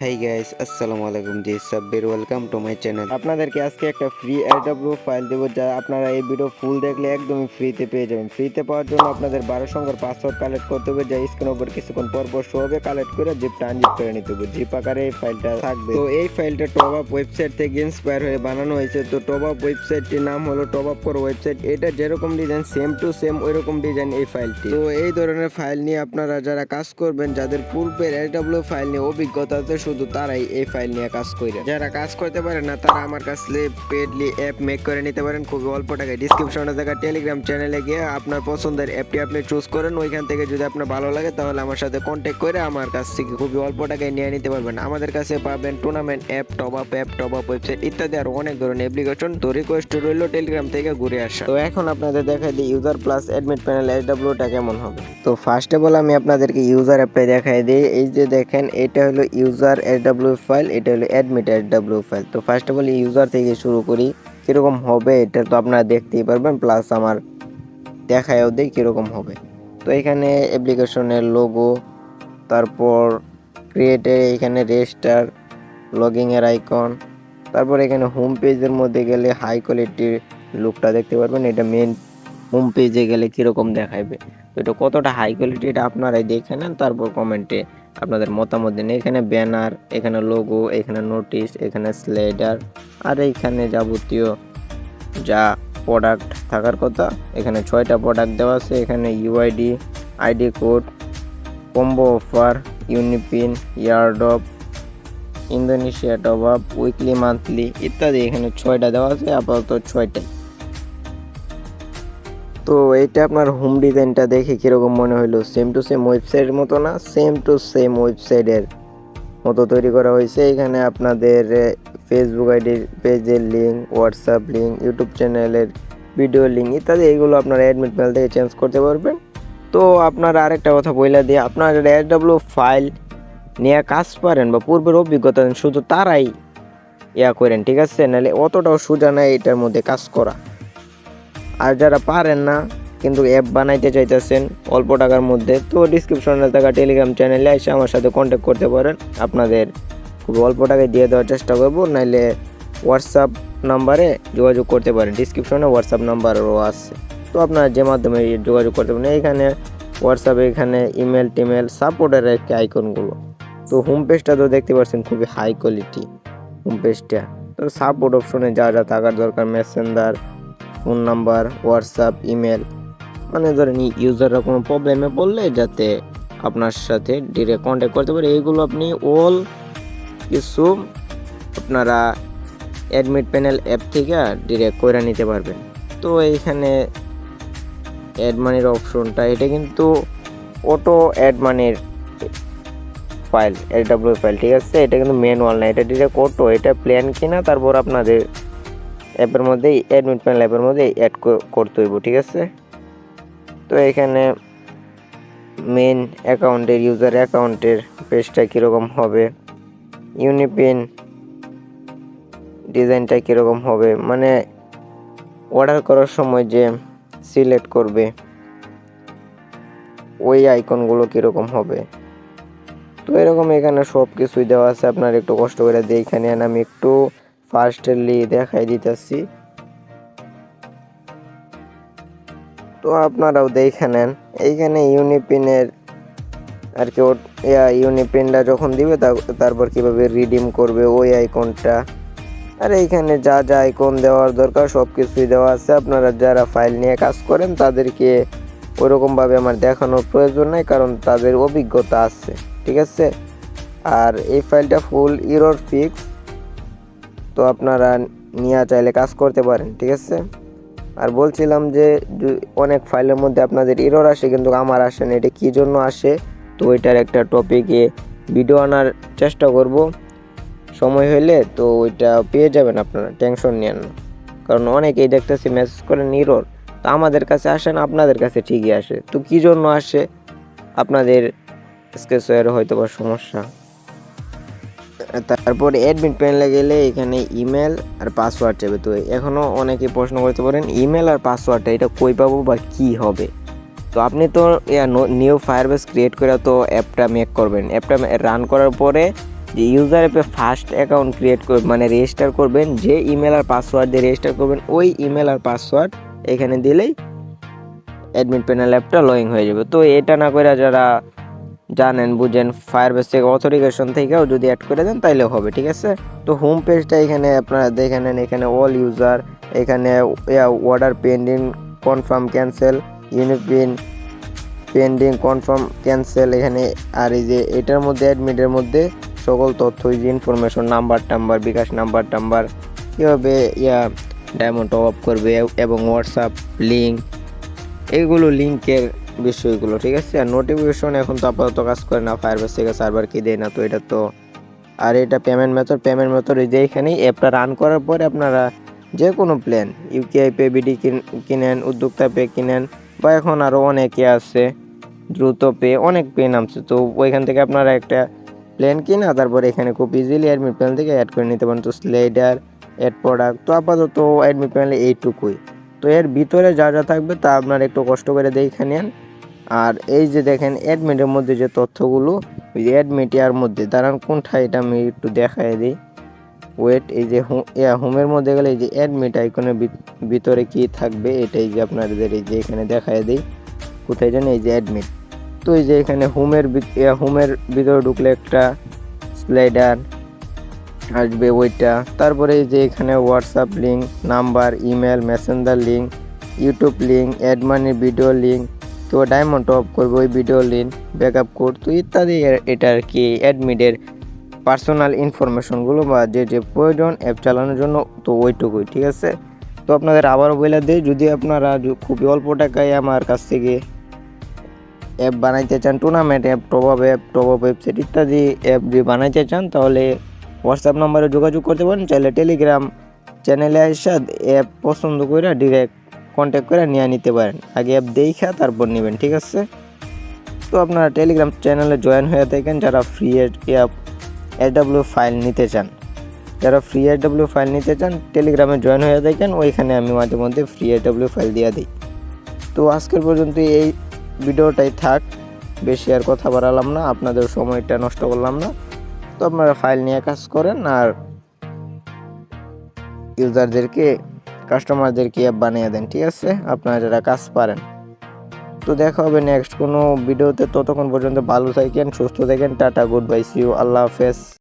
High guys, আসসালামু আলাইকুম। জি Sabbir, welcome to my channel. আপনাদেরকে আজকে একটা ফ্রি এয়ারড্রপ ফাইল দেবো, যা আপনারা এই ভিডিও ফুল দেখলে একদমই ফ্রিতে পেয়ে যাবেন। ফ্রিতে পাওয়ার জন্য আপনাদের 12 সংখ্যার পাসওয়ার্ড কালেক্ট করতে হবে, যা স্ক্রিন ওপর কিছুক্ষণ পর পর শো হবে। কালেক্ট করে জিপটা আনজিপ করে নিতে হবে। জিপ আকারে এই ফাইলটা থাকবে। তো এই ফাইলটা টপ আপ ওয়েবসাইট থেকে ইন্সপায়ার হয়ে বানানো হয়েছে। তো টপ আপ ওয়েবসাইটটির নাম হলো টপ আপ কর ওয়েবসাইট। এটা যেরকম ডিজাইন সেম টু সেম ওইরকম ডিজাইন এই ফাইলটি। তো এই ধরনের ফাইল নিয়ে আপনারা যারা কাজ করবেন, যাদের পূর্বের এয়ারড্রপ ফাইল নিয়ে অভিজ্ঞতা আছে, শুধু তারাই এই ফাইল নিয়ে কাজ করে। যারা কাজ করতে পারে না, তারা আমার কাছে পেডলি অ্যাপ মেক করে নিতে পারেন খুবই অল্প টাকায়। ডিসক্রিপশনে থাকা টেলিগ্রাম চ্যানেলে গিয়ে আপনার পছন্দের অ্যাপটি আপনি চুজ করেন। ওইখান থেকে যদি আপনার ভালো লাগে, তাহলে আমার সাথে কন্ট্যাক্ট করে আমার কাছ থেকে খুবই অল্প টাকায় নিয়ে নিতে পারবেন। আমাদের কাছে পাবেন tournament app, top up website ইত্যাদি আরো অনেক ধরনের অ্যাপ্লিকেশন। তো রিকোয়েস্ট রইল টেলিগ্রাম থেকে ঘুরে আসা। তো এখন আপনাদের দেখাই দিই ইউজার প্লাস অ্যাডমিট প্যানেল এসডব্লিউটা কেমন হবে। তো ফার্স্ট অফ অল আমি আপনাদেরকে ইউজার অ্যাপটা দেখাই দিই। এই যে দেখেন, এটা হলো ইউজার এসডব্লিউ ফাইল, এটা হলো অ্যাডমিট এসডব্লিউ ফাইল। তো ফার্স্ট অফ অল ইউজার থেকে শুরু করি। কিরকম হবে এটা তো আপনারা দেখতেই পারবেন, প্লাস আমার দেখায়ও দিই কিরকম হবে। তো এখানে অ্যাপ্লিকেশনের লোগো, তারপর ক্রিয়েটের এখানে রেজিস্টার, লগিং এর আইকন, তারপর এখানে হোম পেজের মধ্যে গেলে হাই কোয়ালিটির লুকটা দেখতে পারবেন। এটা মেন হোম পেজে গেলে কীরকম দেখাবে। তো এটা কতটা হাই কোয়ালিটি এটা আপনারাই দেখে নেন, তারপর কমেন্টে আপনাদের মতামত দিন। এখানে ব্যানার, এখানে লোগো, এখানে নোটিশ, এখানে স্লাইডার, আর এইখানে যাবতীয় যা প্রোডাক্ট থাকার কথা। এখানে 6টা প্রোডাক্ট দেওয়া আছে। এখানে UID, ID code, combo offer, UniPin, airdrop, Indonesia top up, weekly, monthly ইত্যাদি। এখানে 6টা দেওয়া আছে, আপাতত 6টাই। তো এইটা আপনার হোম ডিজাইনটা দেখে কীরকম মনে হলো? সেম টু সেম ওয়েবসাইটের মতো না? সেম টু সেম ওয়েবসাইটের মতো তৈরি করা হয়েছে। এখানে আপনাদের ফেসবুক আইডির পেজের লিঙ্ক, হোয়াটসঅ্যাপ লিঙ্ক, ইউটিউব চ্যানেলের ভিডিও লিঙ্ক ইত্যাদি, এগুলো আপনারা অ্যাডমিট প্যানেল থেকে চেঞ্জ করতে পারবেন। তো আপনারা আরেকটা কথা বলে দিয়ে, আপনারা যারা এসডব্লিউ ফাইল নিয়ে কাজ পারেন বা পূর্বের অভিজ্ঞতা শুধু তারাই করেন, ঠিক আছে? নাহলে অতটাও সোজা নাই এটার মধ্যে কাজ করা। আর যারা পারেন না কিন্তু অ্যাপ বানাইতে চাইতেছেন অল্প টাকার মধ্যে, তো ডিসক্রিপশনে থাকা টেলিগ্রাম চ্যানেলে এসে আমার সাথে কন্ট্যাক্ট করতে পারেন। আপনাদের খুব অল্প টাকায় দিয়ে দেওয়ার চেষ্টা করব। নাইলে হোয়াটসঅ্যাপ নাম্বারে যোগাযোগ করতে পারেন। ডিসক্রিপশনে হোয়াটসঅ্যাপ নাম্বারও আছে। তো আপনারা যে মাধ্যমে যোগাযোগ করতে পারেন, এইখানে হোয়াটসঅ্যাপে এখানে ইমেল টিমেল সাপোর্টের একটা আইকনগুলো। তো হোম পেজটা তো দেখতে পাচ্ছেন খুবই হাই কোয়ালিটি হোম পেজটা। তো সাপোর্ট অপশনে যা যা থাকার দরকার, Messenger, phone number, WhatsApp, email, মানে ধরেন ইউজাররা কোনো প্রবলেমে পড়লে যাতে আপনার সাথে ডিরেক্ট কন্ট্যাক্ট করতে পারে, এইগুলো আপনি অল কিছু আপনারা অ্যাডমিট প্যানেল অ্যাপ থেকে ডিরেক্ট করে নিতে পারবেন। তো এইখানে অ্যাড মানির অপশনটা, এটা কিন্তু অটো অ্যাড মানির ফাইল, এসডব্লিউ ফাইল, ঠিক আছে? এটা কিন্তু ম্যানুয়াল না, এটা ডিরেক্ট অটো। এটা প্ল্যান কিনা তারপর আপনাদের অ্যাপের মধ্যে, অ্যাডমিট প্যানেল অ্যাপের মধ্যে অ্যাড করতে হইব, ঠিক আছে? তো এখানে মেন অ্যাকাউন্টের, ইউজার অ্যাকাউন্টের পেজটা কীরকম হবে, ইউনিপিন ডিজাইনটা কীরকম হবে, মানে অর্ডার করার সময় যে সিলেক্ট করবে ওই আইকনগুলো কীরকম হবে। তো এরকম এখানে সব কিছুই দেওয়া আছে। আপনার একটু কষ্ট করে দেখে নেন। আমি একটু ফাস্টলি দেখাই দিতেছি, তো আপনারাও দেখে নেন। এইখানে ইউনিপিনের আর কি, ইউনিপিনটা যখন দিবে তারপর কিভাবে রিডিম করবে ওই আইকনটা। আর এইখানে যা যা আইকন দেওয়ার দরকার সব কিছুই দেওয়া আছে। আপনারা যারা ফাইল নিয়ে কাজ করেন তাদেরকে ওইরকমভাবে আমার দেখানোর প্রয়োজন নাই, কারণ তাদের অভিজ্ঞতা আছে, ঠিক আছে? আর এই ফাইলটা ফুল এরর ফিক্স, তো আপনারা নিয়ে চাইলে কাজ করতে পারেন, ঠিক আছে? আর বলছিলাম যে অনেক ফাইলের মধ্যে আপনাদের এরর আসে, কিন্তু আমার আসে না। এটা কী জন্য আসে, তো ওইটার একটা টপিকে ভিডিও আনার চেষ্টা করব সময় হইলে। তো ওইটা পেয়ে যাবেন, আপনারা টেনশন নেন না। কারণ অনেকেই দেখতেছি মেসেজ করেন এরর, তো আমাদের কাছে আসে না, আপনাদের কাছে ঠিকই আসে। তো কী জন্য আসে, আপনাদের স্কেচের হয়তো বা সমস্যা। তারপর অ্যাডমিট প্যানেলে গেলে এখানে ইমেল আর পাসওয়ার্ড চাইবে। তো এখনও অনেকে প্রশ্ন করতে পারেন, ইমেল আর পাসওয়ার্ডটা এটা কই পাবো বা কী হবে? তো আপনি তো নিউ ফায়ারবেস ক্রিয়েট করে তো অ্যাপটা মেক করবেন। অ্যাপটা রান করার পরে যে ইউজার অ্যাপে ফার্স্ট অ্যাকাউন্ট ক্রিয়েট করবেন, মানে রেজিস্টার করবেন, যে ইমেল আর পাসওয়ার্ড দিয়ে রেজিস্টার করবেন ওই ইমেল আর পাসওয়ার্ড এখানে দিলেই অ্যাডমিন প্যানেল অ্যাপটা লগ ইন হয়ে যাবে। তো এটা না করে যারা জানেন বুঝেন ফায়ারবেস থেকে অথরিকেশন থেকেও যদি অ্যাড করে দেন তাইলে হবে, ঠিক আছে। তো হোম পেজটা এখানে আপনারা দেখে নেন, এখানে অল ইউজার, এখানে order pending, confirm cancel, UniPin pending, confirm cancel এখানে। আর এই যে এটার মধ্যে অ্যাডমিটের মধ্যে সকল তথ্য, এই যে ইনফরমেশন, নাম্বার বিকাশ নাম্বার কীভাবে ডায়মন্ড টপ আপ করবে এবং হোয়াটসঅ্যাপ লিঙ্ক, এইগুলো লিঙ্কের বিষয়গুলো, ঠিক আছে। আর নোটিফিকেশন এখন তো আপাতত কাজ করে না, ফায়ারবেস থেকে সার্ভার কি দেয় না, তো এটা তো। আর এটা পেমেন্ট মেথড এই যে এখানেই অ্যাপটা রান করার পরে আপনারা যে কোনো প্ল্যান ইউপিআই পে, বিডি কিনেন, উদ্যোক্তা পে কিনেন, বা এখন আরও অনেকে আছে দ্রুত পে, অনেক পে নামছে, তো ওইখান থেকে আপনারা একটা প্ল্যান কিনা তারপরে এখানে খুব ইজিলি অ্যাডমিট প্যানেল থেকে অ্যাড করে নিতে পারেন। তো স্লাইডার, অ্যাড প্রোডাক্ট, তো আপাতত অ্যাডমিট প্যানেলে এইটুকুই। তো এর ভিতরে যা যা থাকবে তা আপনারা একটু কষ্ট করে দেখে নেন। আর এই যে দেখেন অ্যাডমিটের মধ্যে যে তথ্যগুলো, ওই যে অ্যাডমিট ইয়ার মধ্যে দাঁড়ান কোনটা, এটা আমি একটু দেখাই দিই। ওয়েট, এই যে হোমের মধ্যে গেলে এই যে অ্যাডমিট আইকনের ভিতরে কি থাকবে এটাই যে আপনাদের এই যে এখানে দেখাই দিই কোথায় জানেন, এই যে অ্যাডমিট। তো এই যে এখানে হোমের ভিতরে ঢুকলে একটা স্লাইডার আসবে ওইটা, তারপরে এই যে এখানে WhatsApp link, number, email, messenger link, YouTube link, add money video link, কেউ ডায়মন্ড টপ করবে ওই ভিডিও লিঙ্ক, ব্যাকআপ কোড, তো ইত্যাদি। এটা আর কি অ্যাডমিটের পার্সোনাল ইনফরমেশনগুলো বা যে যে প্রয়োজন অ্যাপ চালানোর জন্য, তো ওইটুকুই, ঠিক আছে। তো আপনাদের আবারও বলে দিই, যদি আপনারা খুবই অল্প টাকায় আমার কাছ থেকে অ্যাপ বানাইতে চান, tournament app, top up website ইত্যাদি অ্যাপ যদি বানাইতে চান, তাহলে হোয়াটসঅ্যাপ নাম্বারে যোগাযোগ করতে পারেন। চাইলে টেলিগ্রাম চ্যানেলে এসে অ্যাপ পছন্দ করে ডিরেক্ট কন্ট্যাক্ট করে নিয়ে নিতে পারেন। আগে অ্যাপ দেখা তারপর নেবেন, ঠিক আছে। তো আপনারা টেলিগ্রাম চ্যানেলে জয়েন হয়ে থাকেন যারা ফ্রি এডব্লিউ ফাইল নিতে চান, টেলিগ্রামে জয়েন হয়ে থাকেন, ওইখানে আমি মাঝে মধ্যে ফ্রি এডব্লিউ ফাইল দিয়ে দিই। তো আজকের পর্যন্ত এই ভিডিওটাই থাক, বেশি আর কথা বাড়ালাম না, আপনাদের সময়টা নষ্ট করলাম না। তো আপনারা ফাইল নিয়ে কাজ করেন আর কাস্টমারদেরকে অ্যাপ বানিয়ে দেন, ঠিক আছে, আপনারা যারা কাজ পারেন। তো দেখা হবে নেক্সট কোনো ভিডিওতে, ততক্ষণ পর্যন্ত ভালো থাকেন, সুস্থ থাকেন, tata, good bye, see you, আল্লাহ হাফেজ।